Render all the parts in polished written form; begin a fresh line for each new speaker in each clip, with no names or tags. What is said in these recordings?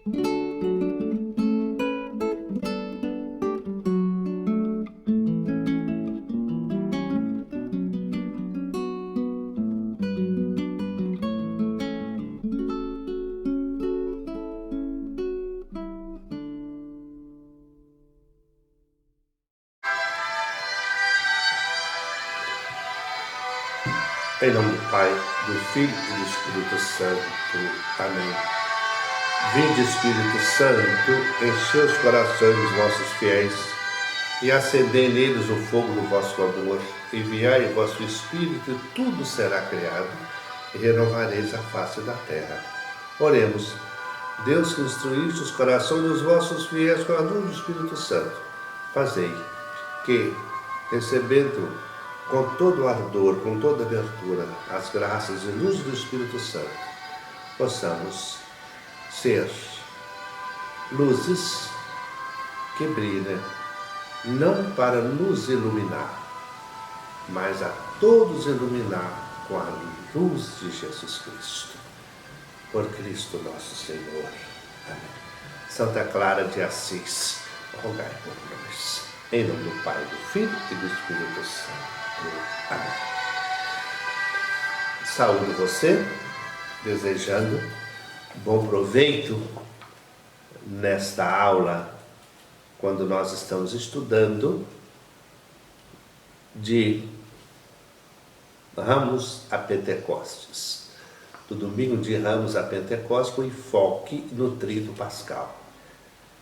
Em nome do Pai, do Filho e do Espírito Santo. Amém. Vinde, Espírito Santo, enchei os corações dos vossos fiéis e acendei neles o fogo do vosso amor. Enviai o vosso Espírito e tudo será criado e renovareis a face da terra. Oremos. Deus, que instruíste os corações dos vossos fiéis com a luz do Espírito Santo, fazei que, recebendo com todo ardor, com toda abertura, as graças e luz do Espírito Santo, possamos ser luzes que brilham, não para nos iluminar, mas a todos iluminar com a luz de Jesus Cristo. Por Cristo nosso Senhor. Amém. Santa Clara de Assis, rogai por nós. Em nome do Pai, do Filho e do Espírito Santo. Amém. Saúdo você, desejando bom proveito nesta aula, quando nós estamos estudando de Ramos a Pentecostes. Do domingo de Ramos a Pentecostes, com enfoque no Tríduo Pascal.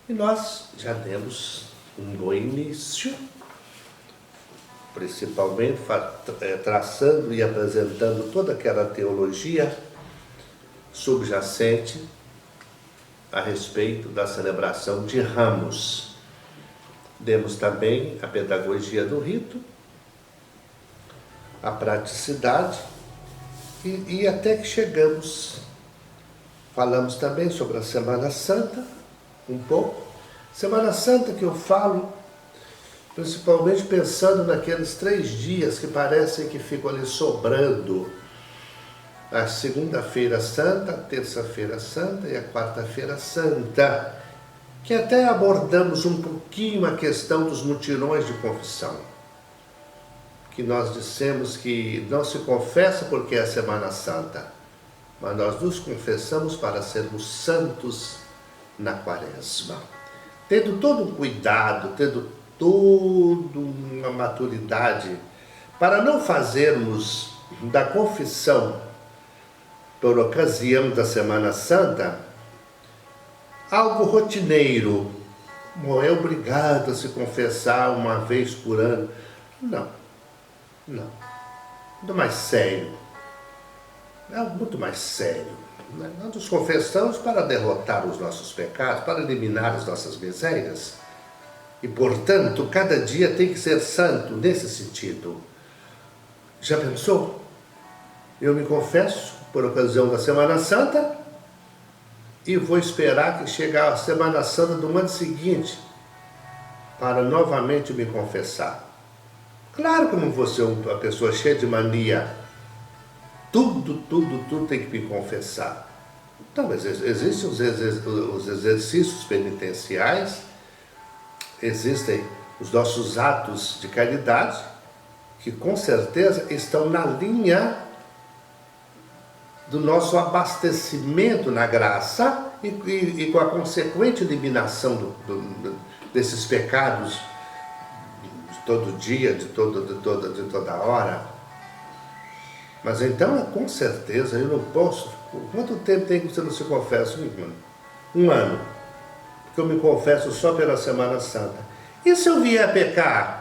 E nós já demos um bom início, principalmente traçando e apresentando toda aquela teologia subjacente a respeito da celebração de Ramos. Demos também a pedagogia do rito, a praticidade e até que falamos também sobre a Semana Santa, um pouco. Semana Santa que eu falo principalmente pensando naqueles 3 dias que parecem que ficam ali sobrando. A segunda-feira santa, a terça-feira santa e a quarta-feira santa, que até abordamos um pouquinho a questão dos mutirões de confissão, que nós dissemos que não se confessa porque é a Semana Santa, mas nós nos confessamos para sermos santos na Quaresma, tendo todo um cuidado, tendo toda uma maturidade, para não fazermos da confissão, por ocasião da Semana Santa, algo rotineiro. Não é obrigado a se confessar uma vez por ano. Não. Muito mais sério. É algo muito mais sério. Nós nos confessamos para derrotar os nossos pecados, para eliminar as nossas misérias. E, portanto, cada dia tem que ser santo nesse sentido. Já pensou? Eu me confesso por ocasião da Semana Santa e vou esperar que chegue a Semana Santa do ano seguinte para novamente me confessar. Claro que eu não vou ser uma pessoa cheia de mania. Tudo tem que me confessar. Então, mas existem os exercícios penitenciais, existem os nossos atos de caridade, que com certeza estão na linha do nosso abastecimento na graça e com a consequente eliminação desses pecados de todo dia, de toda hora. Mas então, com certeza, eu não posso. Quanto tempo tem que você não se confessa? Um ano. Porque eu me confesso só pela Semana Santa. E se eu vier a pecar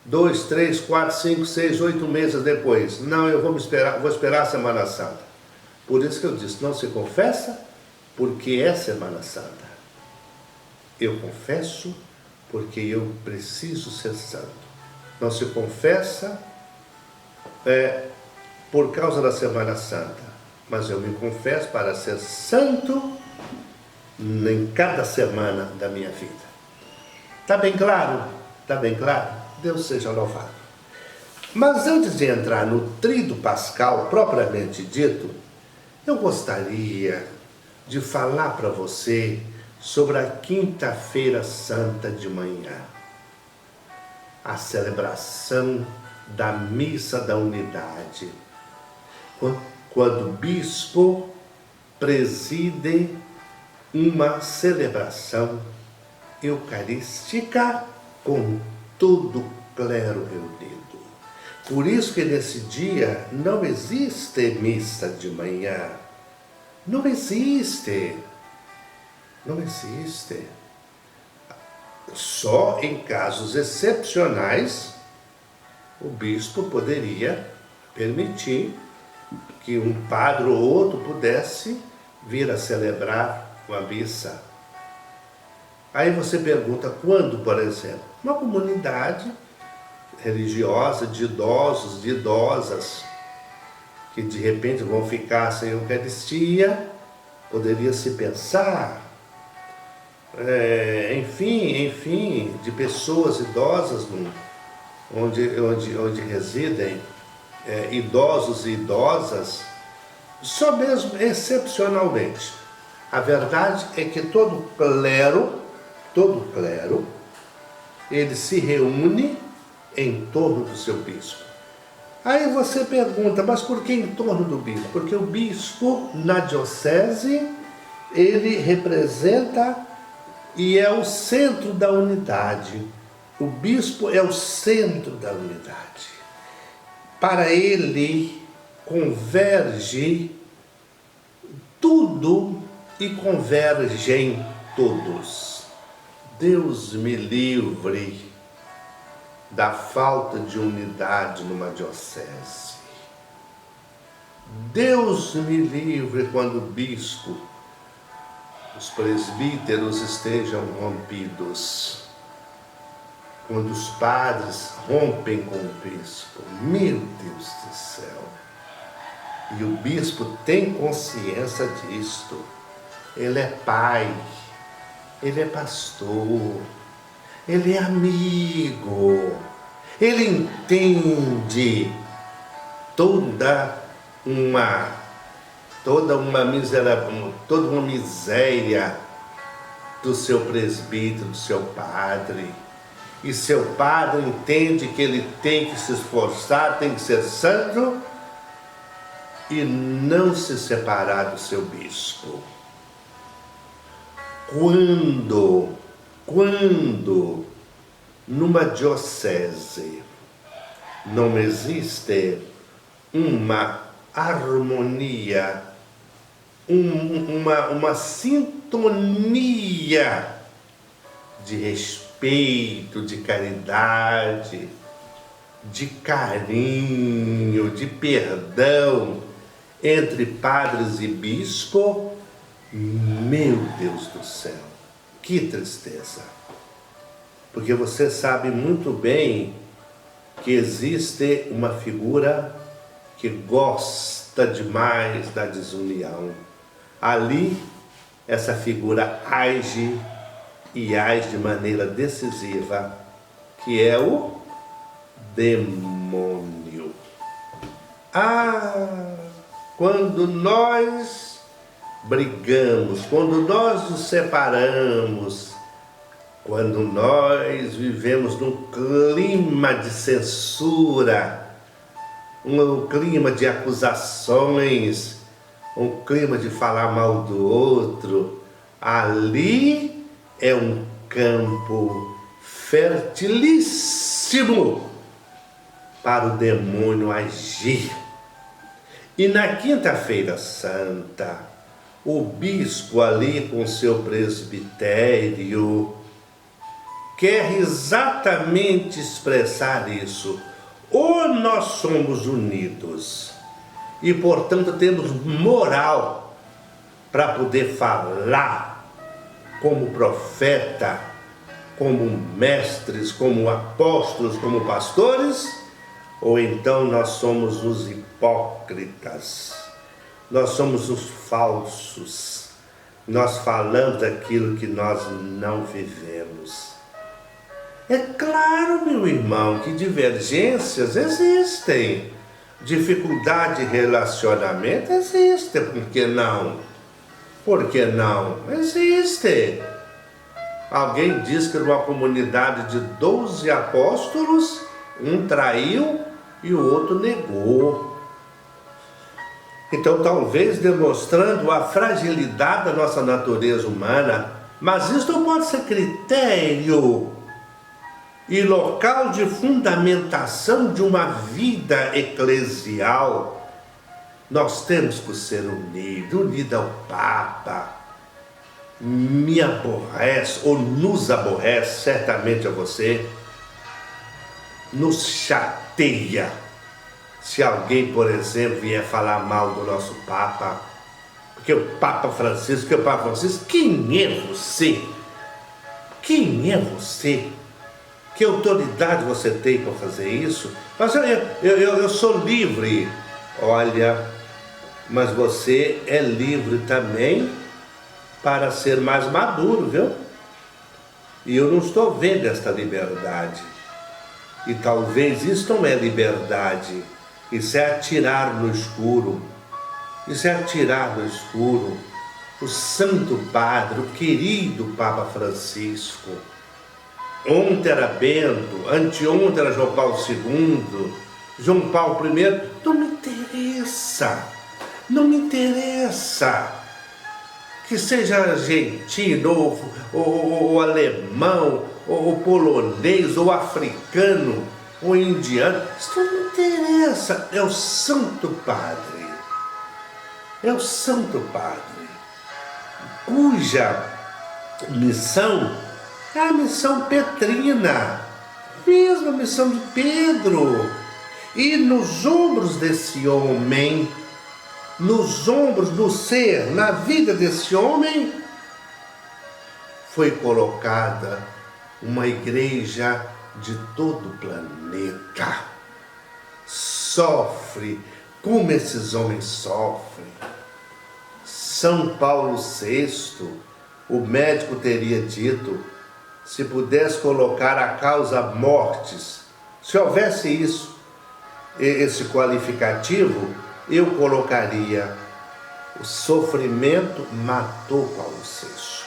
2, 3, 4, 5, 6, 8 meses depois? Não, eu vou esperar a Semana Santa. Por isso que eu disse, não se confessa porque é Semana Santa. Eu confesso porque eu preciso ser santo. Não se confessa por causa da Semana Santa, mas eu me confesso para ser santo em cada semana da minha vida. Tá bem claro? Tá bem claro? Deus seja louvado. Mas antes de entrar no Tríduo Pascal propriamente dito, eu gostaria de falar para você sobre a Quinta-feira Santa de manhã, a celebração da Missa da Unidade, quando o bispo preside uma celebração eucarística com todo o clero reunido. Por isso que nesse dia não existe missa de manhã. Não existe. Não existe. Só em casos excepcionais o bispo poderia permitir que um padre ou outro pudesse vir a celebrar uma missa. Aí você pergunta quando, por exemplo? Uma comunidade religiosa de idosos, de idosas, que de repente vão ficar sem Eucaristia, poderia se pensar, enfim, de pessoas idosas onde residem idosos e idosas, só mesmo excepcionalmente. A verdade é que todo clero, ele se reúne em torno do seu bispo. Aí você pergunta, mas por que em torno do bispo? Porque o bispo, na diocese, ele representa e é o centro da unidade. O bispo é o centro da unidade. Para ele, converge tudo e convergem todos. Deus me livre da falta de unidade numa diocese. Deus me livre quando o bispo, os presbíteros estejam rompidos, quando os padres rompem com o bispo. Meu Deus do céu! E o bispo tem consciência disto. Ele é pai, ele é pastor, ele é amigo, ele entende toda uma miséria do seu presbítero, do seu padre. E seu padre entende que ele tem que se esforçar, tem que ser santo e não se separar do seu bispo. Quando numa diocese não existe uma harmonia, uma sintonia de respeito, de caridade, de carinho, de perdão entre padres e bispo, meu Deus do céu, que tristeza! Porque você sabe muito bem que existe uma figura que gosta demais da desunião. Ali, essa figura age e age de maneira decisiva, que é o demônio. Quando nós brigamos, quando nós nos separamos, quando nós vivemos num clima de censura, um clima de acusações, um clima de falar mal do outro, ali é um campo fertilíssimo para o demônio agir. E na Quinta-feira Santa, o bispo ali com seu presbitério quer exatamente expressar isso. Ou nós somos unidos e, portanto, temos moral para poder falar como profeta, como mestres, como apóstolos, como pastores, ou então nós somos os hipócritas, nós somos os falsos, nós falamos daquilo que nós não vivemos. É claro, meu irmão, que divergências existem, dificuldade de relacionamento existe, por que não? Por que não? Existe. Alguém diz que numa comunidade de 12 apóstolos, um traiu e o outro negou. Então, talvez demonstrando a fragilidade da nossa natureza humana, mas isso não pode ser critério e local de fundamentação de uma vida eclesial. Nós temos que ser unidos ao Papa. Me aborrece, ou nos aborrece, certamente a você, nos chateia se alguém, por exemplo, vier falar mal do nosso Papa, porque o Papa Francisco, quem é você? Quem é você? Que autoridade você tem para fazer isso? Mas eu sou livre. Olha, mas você é livre também para ser mais maduro, viu? E eu não estou vendo esta liberdade. E talvez isso não é liberdade. Isso é atirar no escuro. Isso é atirar no escuro. O Santo Padre, o querido Papa Francisco. Ontem era Bento, anteontem era João Paulo II, João Paulo I. Não me interessa. Não me interessa. Que seja argentino, ou alemão, ou polonês, ou africano, ou indiano, isso não me interessa. É o Santo Padre. É o Santo Padre, cuja missão é a missão petrina, mesma missão de Pedro. E nos ombros desse homem, nos ombros, no ser, na vida desse homem, foi colocada uma igreja de todo o planeta. Sofre como esses homens sofrem. São Paulo VI, o médico teria dito, se pudesse colocar a causa mortis, se houvesse isso, esse qualificativo, eu colocaria: o sofrimento matou Paulo VI.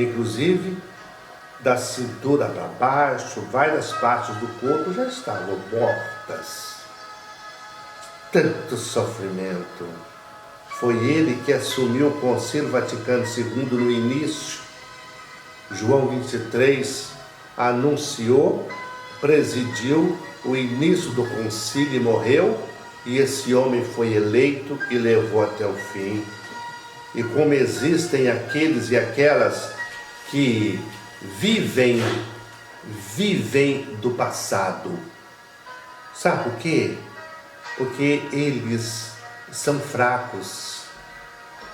Inclusive, da cintura para baixo, várias partes do corpo já estavam mortas. Tanto sofrimento. Foi ele que assumiu o Concílio Vaticano II no início. João 23 anunciou, presidiu o início do concílio e morreu, e esse homem foi eleito e levou até o fim. E como existem aqueles e aquelas que vivem do passado. Sabe por quê? Porque eles são fracos,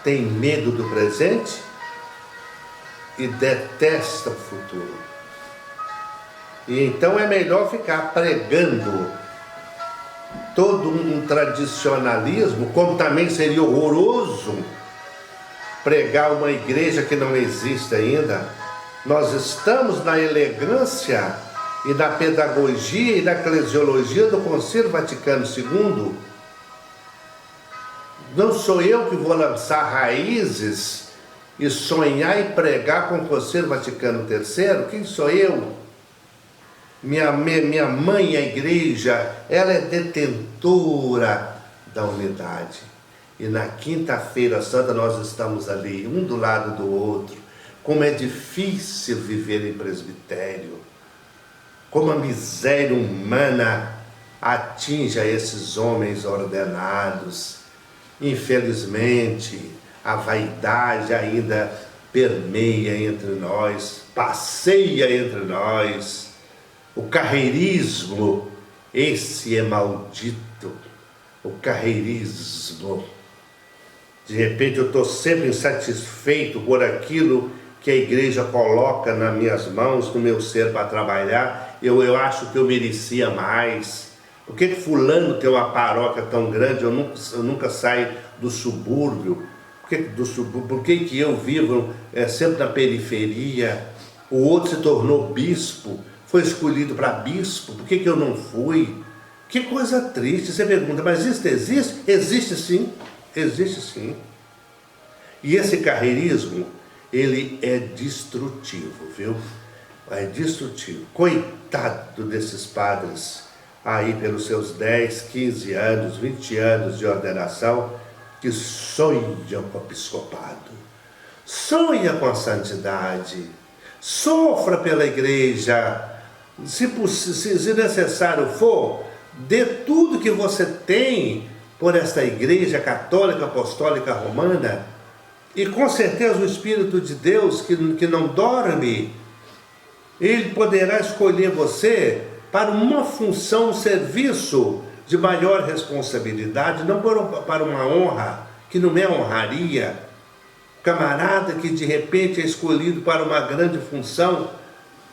têm medo do presente e detestam o futuro. E então é melhor ficar pregando todo um tradicionalismo, como também seria horroroso pregar uma igreja que não existe ainda. Nós estamos na elegância e na pedagogia e na eclesiologia do Concílio Vaticano II. Não sou eu que vou lançar raízes e sonhar e pregar com o Concílio Vaticano III. Quem sou eu? Minha mãe, a igreja, ela é detentora da unidade. E na quinta-feira santa nós estamos ali, um do lado do outro. Como é difícil viver em presbitério. Como a miséria humana atinge a esses homens ordenados. Infelizmente, a vaidade ainda permeia entre nós, passeia entre nós. O carreirismo, esse é maldito. O carreirismo. De repente eu estou sempre insatisfeito por aquilo que a igreja coloca nas minhas mãos, no meu ser para trabalhar. Eu acho que eu merecia mais. Por que fulano tem uma paróquia tão grande, eu nunca saio do subúrbio? Por que eu vivo sempre na periferia? O outro se tornou bispo, foi escolhido para bispo, por que eu não fui? Que coisa triste. Você pergunta, mas isso existe? Existe sim, existe sim. E esse carreirismo, ele é destrutivo, viu? É destrutivo. Coitado desses padres aí pelos seus 10, 15 anos, 20 anos de ordenação, que sonham com o episcopado, sonha com a santidade, sofra pela igreja, se necessário for, dê tudo que você tem por esta igreja católica, apostólica, romana, e com certeza o Espírito de Deus, que não dorme, ele poderá escolher você para uma função, um serviço de maior responsabilidade, não para uma honra, que não é honraria. Camarada que de repente é escolhido para uma grande função,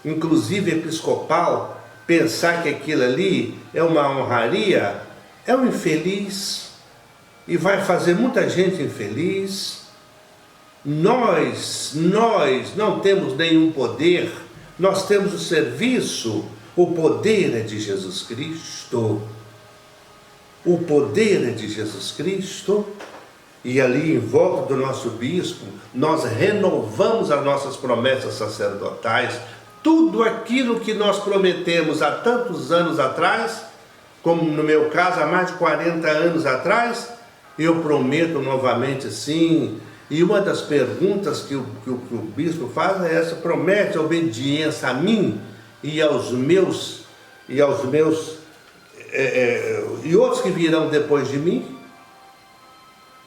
inclusive episcopal, pensar que aquilo ali é uma honraria, é um infeliz e vai fazer muita gente infeliz. Nós não temos nenhum poder, nós temos o serviço, o poder é de Jesus Cristo. O poder é de Jesus Cristo. E ali em volta do nosso bispo, nós renovamos as nossas promessas sacerdotais, tudo aquilo que nós prometemos há tantos anos atrás, como no meu caso há mais de 40 anos atrás, eu prometo novamente sim. E uma das perguntas que o bispo faz é essa: promete obediência a mim e aos meus e outros que virão depois de mim?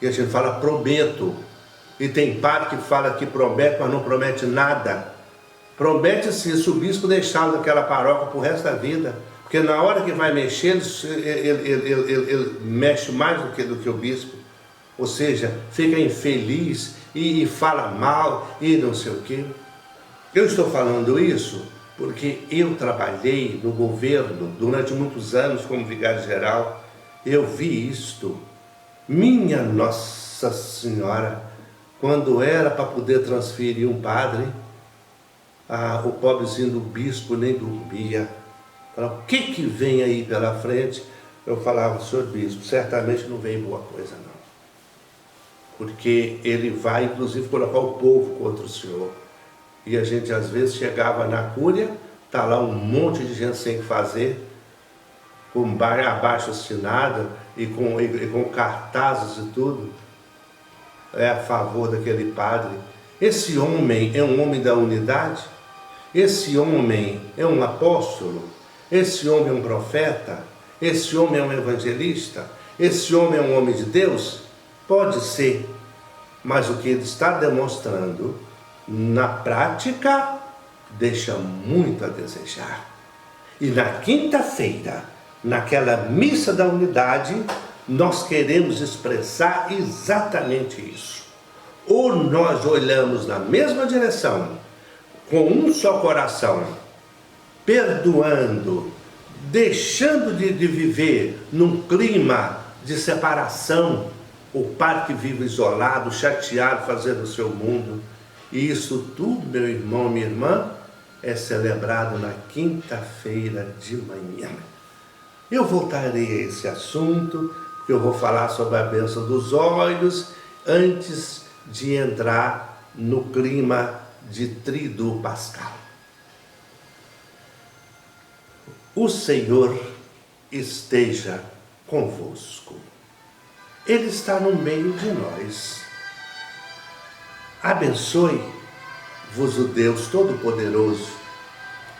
E a gente fala prometo, e tem padre que fala que promete, mas não promete nada. Promete sim, se o bispo deixá-lo naquela paróquia pro resto da vida, porque na hora que vai mexer, ele mexe mais do que o bispo, ou seja, fica infeliz e fala mal e não sei o quê. Eu estou falando isso porque eu trabalhei no governo durante muitos anos como vigário-geral, eu vi isto. Minha Nossa Senhora, quando era para poder transferir um padre, o pobrezinho do bispo nem dormia. Falava, o que vem aí pela frente? Eu falava, senhor bispo, certamente não vem boa coisa não. Porque ele vai inclusive colocar o povo contra o senhor. E a gente às vezes chegava na cúria, tá lá um monte de gente sem fazer, com abaixo assinada e com cartazes e tudo, a favor daquele padre. Esse homem é um homem da unidade? Esse homem é um apóstolo? Esse homem é um profeta? Esse homem é um evangelista? Esse homem é um homem de Deus? Pode ser, mas o que ele está demonstrando na prática deixa muito a desejar. E na quinta-feira, naquela missa da unidade, nós queremos expressar exatamente isso. Ou nós olhamos na mesma direção, com um só coração, perdoando, deixando de viver num clima de separação, o padre que vive isolado, chateado, fazendo o seu mundo. E isso tudo, meu irmão, minha irmã, é celebrado na quinta-feira de manhã. Eu voltarei a esse assunto, porque eu vou falar sobre a bênção dos olhos, antes de entrar no clima de Tríduo Pascal. O Senhor esteja convosco. Ele está no meio de nós. Abençoe-vos o Deus Todo-Poderoso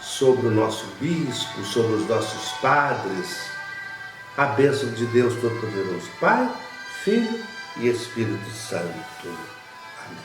sobre o nosso bispo, sobre os nossos padres. A bênção de Deus Todo-Poderoso, Pai, Filho e Espírito Santo. Amém.